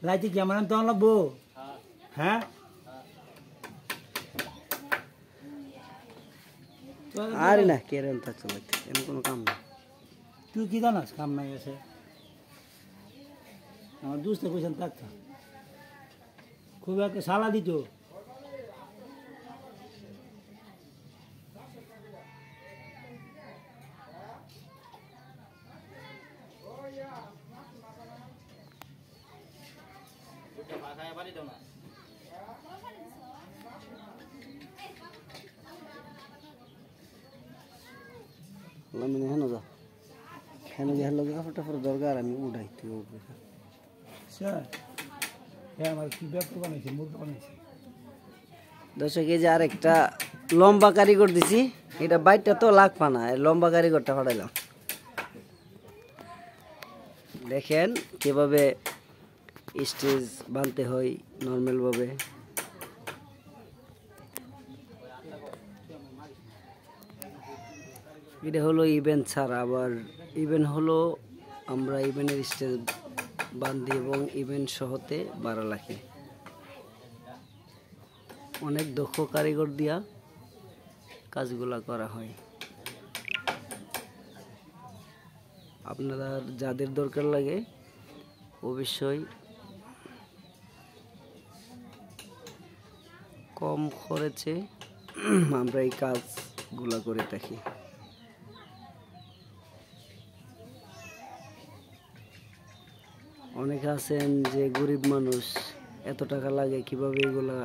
রাইতে কি আমার তো লাগবো হ্যাঁ আরে না কেরেন তা চলাইতে এমন কোনো কাম না তুই কি জানাস কাম নাই আছে আমার দুসতে কইছেন থাকতা খুব একটা সালা দিত মানে হেন যা হেন গিয়ে হেন লগে কাপড় টাপড় দরকার আমি উঠাই তুই উঠবে স্যার হ্যাঁ আমার কি ব্যাপার বানাইছে মুরগি বানাইছে 10 কেজি আর একটা লম্বা কারিগর দিছি এটা বাইটটা তো লাগবে না লম্বা কারিগরটা ফাটাইলাম দেখেন কিভাবে স্টেজ বানতে হয় নরমাল ভাবে এটা হলো ইভেন্ট ছাড়া আবার ইভেন্ট হলো আমরা ইভেন্টের স্টেজ বান্ধি এবং ইভেন্ট সহতে বাড়া রাখি অনেক দক্ষ কারিগর দিয়া কাজগুলা করা হয় আপনারা যাদের দরকার লাগে অবশ্যই কম খরচে আমরা এই কাজগুলা করে থাকি অনেকে আছেন যে গরিব মানুষ এত টাকা লাগে কিভাবে এগুলা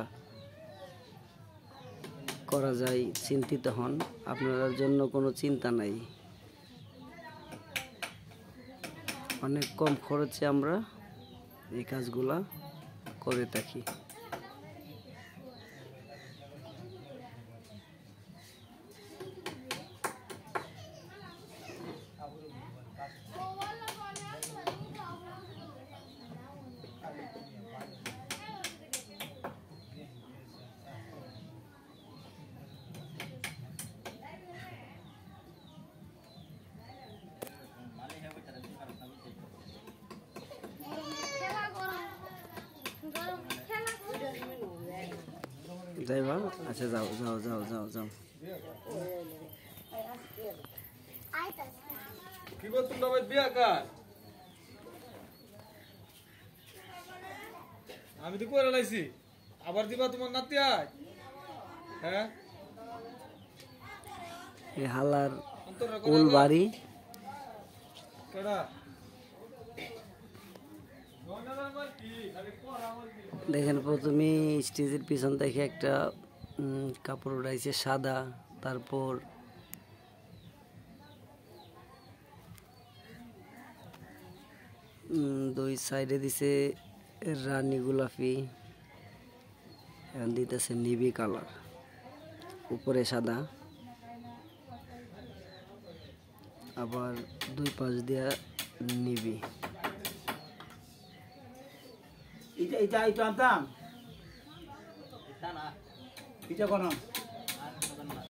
করা যায় চিন্তিত হন আপনাদের জন্য কোনো চিন্তা নাই অনেক কম খরচে আমরা এই কাজগুলা করে থাকি যাইবা আচ্ছা যাও যাও যাও যাও যাও কি গো তোমরা ভাই বিয়া কার আমি তো করে লাইছি আবার দিবা তোমার নাতি আয় হ্যাঁ এই হালার কুল বাড়ি কেডা দেখেন প্রথমে স্টেজের পিছন থেকে একটা কাপড় উঠাইছে সাদা তারপর দুই সাইডে দিছে রানী গোলাপি এখন দিতেছে নিভি কালার উপরে সাদা আবার দুই পাশ দিয়া নিভি এটা আনতাম এটা কোন